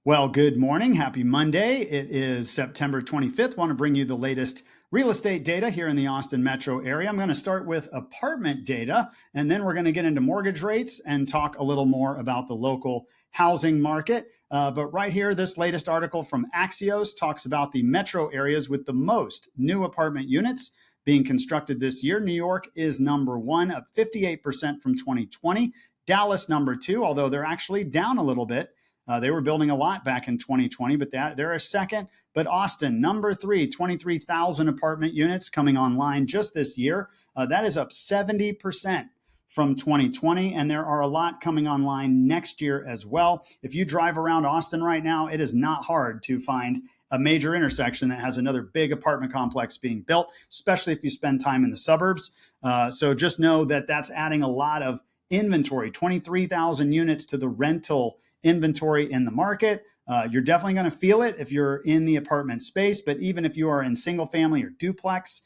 Well, good morning. Happy Monday. It is September 25th. Want to bring you the latest real estate data here in the Austin metro area. I'm going to start with apartment data, and then we're going to get into mortgage rates and talk a little more about the local housing market. But right here, this latest article from Axios talks about the metro areas with the most new apartment units being constructed this year. New York is number one, up 58% from 2020. Dallas, number two, although they're actually down a little bit. They were building a lot back in 2020, but they're a second. But Austin, number three, 23,000 apartment units coming online just this year. That is up 70% from 2020, and there are a lot coming online next year as well. If you drive around Austin right now, it is not hard to find a major intersection that has another big apartment complex being built, especially if you spend time in the suburbs. So just know that that's adding a lot of inventory, 23,000 units to the rental inventory in the market. You're definitely going to feel it if you're in the apartment space, but even if you are in single family or duplex,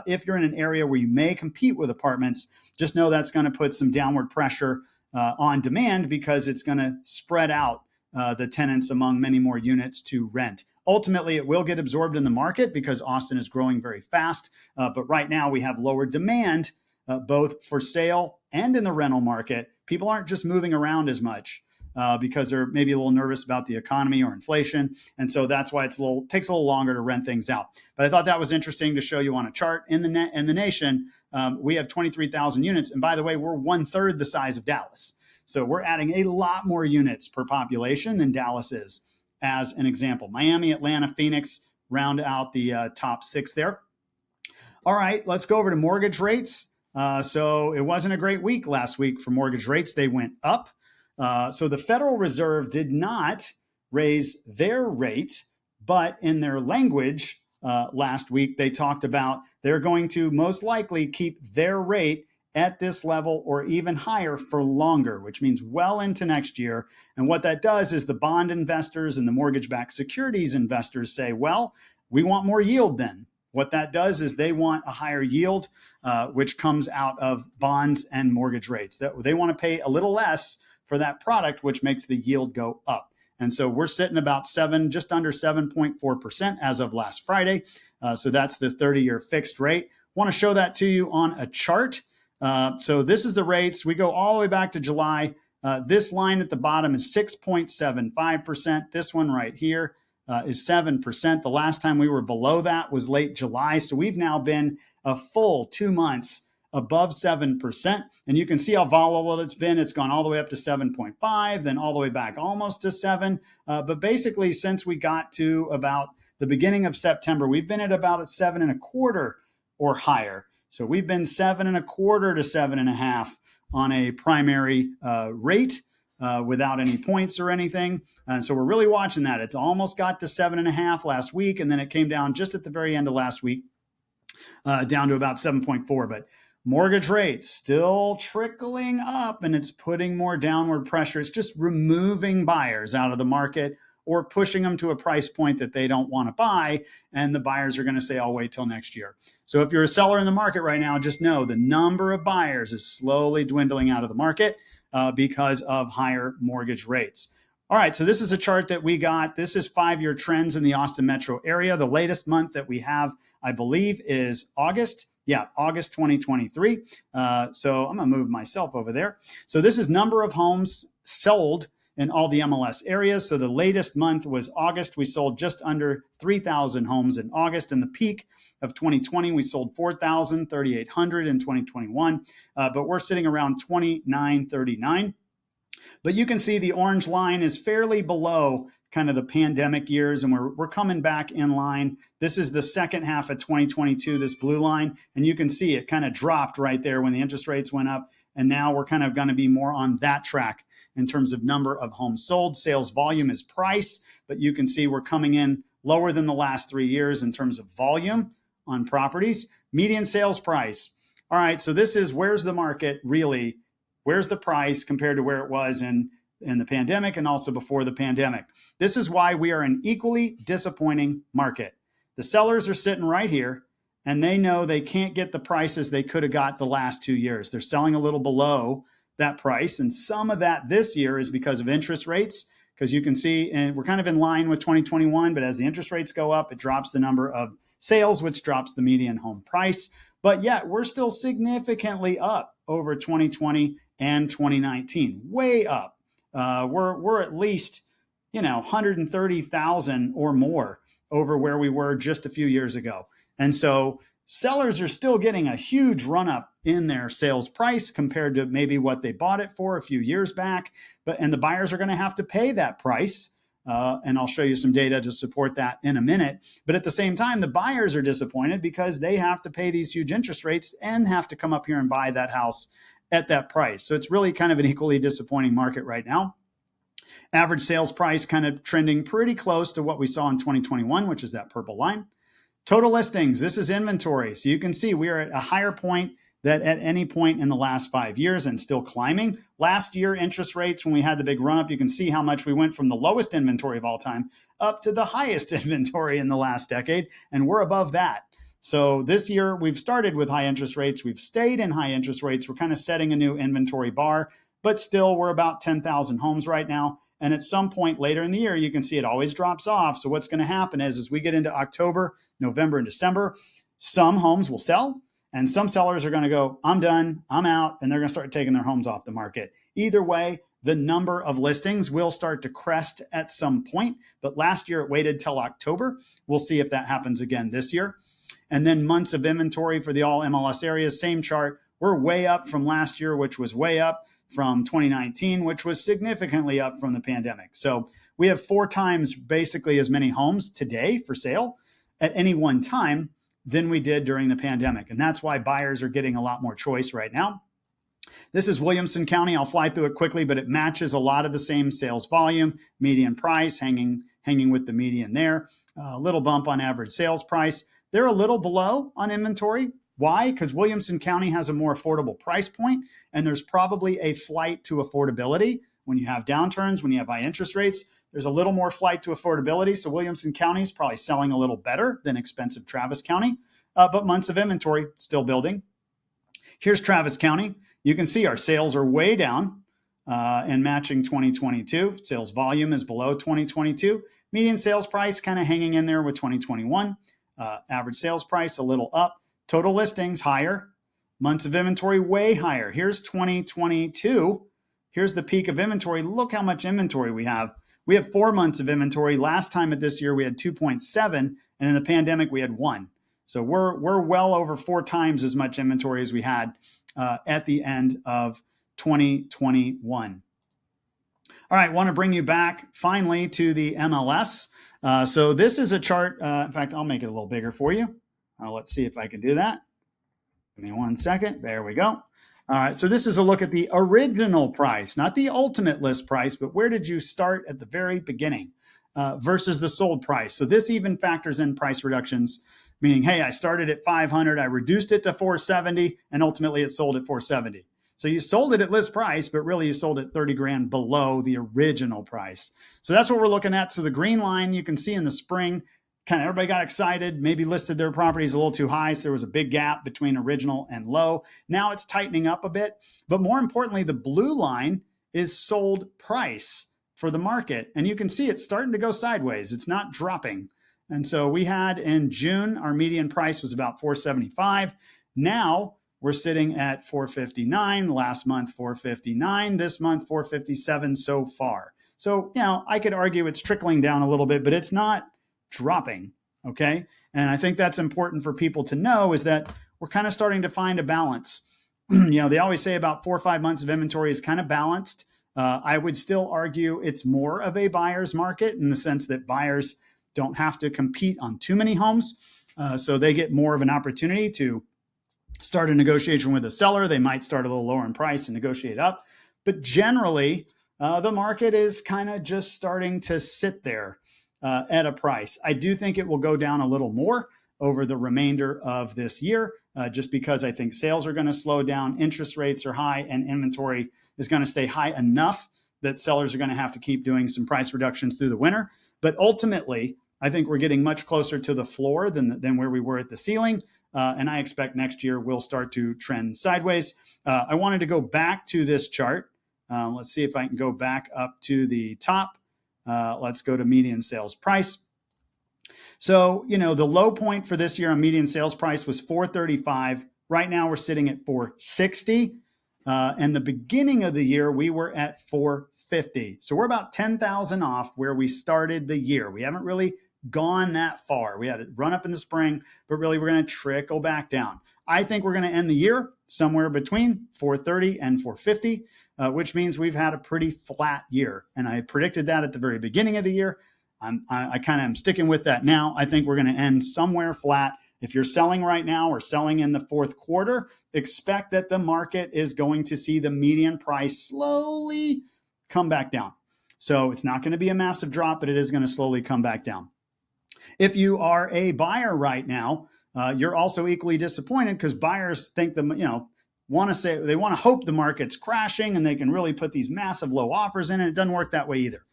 if you're in an area where you may compete with apartments, just know that's going to put some downward pressure on demand because it's going to spread out the tenants among many more units to rent. Ultimately, it will get absorbed in the market because Austin is growing very fast. But right now we have lower demand, both for sale and in the rental market. People aren't just moving around as much. Because they're maybe a little nervous about the economy or inflation. And so that's why takes a little longer to rent things out. But I thought that was interesting to show you on a chart. In the nation, we have 23,000 units. And by the way, we're 1/3 the size of Dallas. So we're adding a lot more units per population than Dallas is, as an example. Miami, Atlanta, Phoenix round out the top six there. All right, let's go over to mortgage rates. So it wasn't a great week last week for mortgage rates. They went up. So the Federal Reserve did not raise their rate, but in their language last week, they talked about they're going to most likely keep their rate at this level or even higher for longer, which means well into next year. And what that does is the bond investors and the mortgage-backed securities investors say, well, we want more yield then. What that does is they want a higher yield, which comes out of bonds and mortgage rates. They want to pay a little less for that product, which makes the yield go up. And so we're sitting about just under 7.4% as of last Friday. So that's the 30-year fixed rate. Want to show that to you on a chart. So this is the rates. We go all the way back to July. This line at the bottom is 6.75%. This one right here is 7%. The last time we were below that was late July. So we've now been a full 2 months above 7%. And you can see how volatile it's been. It's gone all the way up to 7.5, then all the way back almost to 7. But basically, since we got to about the beginning of September, we've been at about a 7.25 or higher. So we've been 7.25 to 7.5 on a primary rate without any points or anything. And so we're really watching that. It's almost got to 7.5 last week, and then it came down just at the very end of last week, down to about 7.4. But mortgage rates still trickling up, and it's putting more downward pressure. It's just removing buyers out of the market or pushing them to a price point that they don't want to buy. And the buyers are going to say, I'll wait till next year. So if you're a seller in the market right now, just know the number of buyers is slowly dwindling out of the market because of higher mortgage rates. All right, so this is a chart that we got. This is 5-year trends in the Austin metro area. The latest month that we have, I believe, is August. Yeah, August 2023. So I'm going to move myself over there. So this is number of homes sold in all the MLS areas. So the latest month was August. We sold just under 3,000 homes in August. And the peak of 2020, we sold 3,800 in 2021. But we're sitting around 2,939. But you can see the orange line is fairly below kind of the pandemic years, and we're coming back in line. This is the second half of 2022, this blue line, and you can see it kind of dropped right there when the interest rates went up, and now we're kind of going to be more on that track in terms of number of homes sold. Sales volume is price, but you can see we're coming in lower than the last 3 years in terms of volume on properties. Median sales price. All right, so this is where's the market really? Where's the price compared to where it was in the pandemic and also before the pandemic? This is why we are an equally disappointing market. The sellers are sitting right here, and they know they can't get the prices they could have got the last 2 years. They're selling a little below that price, and some of that this year is because of interest rates, because you can see, and we're kind of in line with 2021, but as the interest rates go up, it drops the number of sales, which drops the median home price. But yet we're still significantly up over 2020 and 2019, way up. We're at least 130,000 or more over where we were just a few years ago. And so sellers are still getting a huge run up in their sales price compared to maybe what they bought it for a few years back. And the buyers are going to have to pay that price. And I'll show you some data to support that in a minute. But at the same time, the buyers are disappointed because they have to pay these huge interest rates and have to come up here and buy that house at that price. So it's really kind of an equally disappointing market right now. Average sales price kind of trending pretty close to what we saw in 2021, which is that purple line. Total listings, this is inventory. So you can see we are at a higher point than at any point in the last 5 years and still climbing. Last year, interest rates, when we had the big run up, you can see how much we went from the lowest inventory of all time up to the highest inventory in the last decade, and we're above that. So this year, we've started with high interest rates. We've stayed in high interest rates. We're kind of setting a new inventory bar, but still we're about 10,000 homes right now. And at some point later in the year, you can see it always drops off. So what's going to happen is as we get into October, November, and December, some homes will sell and some sellers are going to go, I'm done, I'm out, and they're going to start taking their homes off the market. Either way, the number of listings will start to crest at some point. But last year it waited till October. We'll see if that happens again this year. And then months of inventory for the all MLS areas, same chart. We're way up from last year, which was way up from 2019, which was significantly up from the pandemic. So we have 4 times basically as many homes today for sale at any one time than we did during the pandemic. And that's why buyers are getting a lot more choice right now. This is Williamson County. I'll fly through it quickly, but it matches a lot of the same sales volume, median price hanging with the median there. A little bump on average sales price. They're a little below on inventory. Why? Because Williamson County has a more affordable price point, and there's probably a flight to affordability. When you have downturns, when you have high interest rates, there's a little more flight to affordability. So Williamson County is probably selling a little better than expensive Travis County, but months of inventory still building. Here's Travis County. You can see our sales are way down and matching 2022. Sales volume is below 2022. Median sales price kind of hanging in there with 2021. Average sales price a little up. Total listings higher. Months of inventory way higher. Here's 2022. Here's the peak of inventory. Look how much inventory we have. We have 4 months of inventory. Last time at this year, we had 2.7, and in the pandemic, we had 1. So we're well over 4 times as much inventory as we had at the end of 2021. All right, want to bring you back finally to the MLS. So this is a chart. In fact, I'll make it a little bigger for you. Let's see if I can do that. Give me 1 second. There we go. All right, so this is a look at the original price, not the ultimate list price, but where did you start at the very beginning versus the sold price. So this even factors in price reductions, meaning, hey, I started at 500, I reduced it to 470, and ultimately it sold at 470. So you sold it at list price, but really you sold it 30 grand below the original price. So that's what we're looking at. So the green line you can see in the spring, kind of everybody got excited, maybe listed their properties a little too high. So there was a big gap between original and low. Now it's tightening up a bit. But more importantly, the blue line is sold price for the market. And you can see it's starting to go sideways. It's not dropping. And so we had in June, our median price was about 475. Now we're sitting at 459. Last month, 459. This month, 457 so far. So, I could argue it's trickling down a little bit, but it's not dropping. Okay. And I think that's important for people to know is that we're kind of starting to find a balance. They always say about 4 or 5 months of inventory is kind of balanced. I would still argue it's more of a buyer's market in the sense that buyers don't have to compete on too many homes. So they get more of an opportunity to start a negotiation with a seller. They might start a little lower in price and negotiate up. But generally, the market is kind of just starting to sit there at a price. I do think it will go down a little more over the remainder of this year, just because I think sales are going to slow down, interest rates are high, and inventory is going to stay high enough that sellers are going to have to keep doing some price reductions through the winter. But ultimately, I think we're getting much closer to the floor than where we were at the ceiling. And I expect next year we'll start to trend sideways. I wanted to go back to this chart. Let's see if I can go back up to the top Let's go to median sales price. So, the low point for this year on median sales price was 435. Right now we're sitting at 460. And the beginning of the year, we were at 450. So we're about 10,000 off where we started the year. We haven't really gone that far. We had a run up in the spring, but really we're going to trickle back down. I think we're going to end the year somewhere between 430 and 450, which means we've had a pretty flat year. And I predicted that at the very beginning of the year. I kind of am sticking with that now. I think we're going to end somewhere flat. If you're selling right now or selling in the fourth quarter, expect that the market is going to see the median price slowly come back down. So it's not going to be a massive drop, but it is going to slowly come back down. If you are a buyer right now, you're also equally disappointed because buyers think they want to hope the market's crashing and they can really put these massive low offers in, and it doesn't work that way either.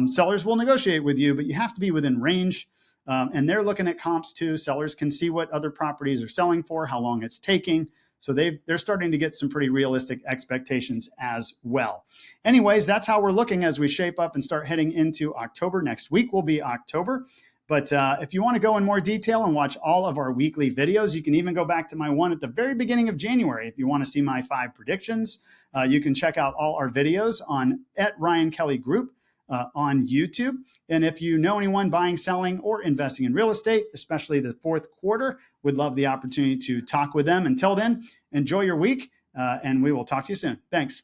Sellers will negotiate with you, but you have to be within range. And they're looking at comps too. Sellers can see what other properties are selling for, how long it's taking. So they're starting to get some pretty realistic expectations as well. Anyways, that's how we're looking as we shape up and start heading into October. Next week will be October. But if you want to go in more detail and watch all of our weekly videos, you can even go back to my one at the very beginning of January. If you want to see my 5 predictions, you can check out all our videos at Ryan Kelly Group. On YouTube. And if you know anyone buying, selling, or investing in real estate, especially the fourth quarter, would love the opportunity to talk with them. Until then, enjoy your week, and we will talk to you soon. Thanks.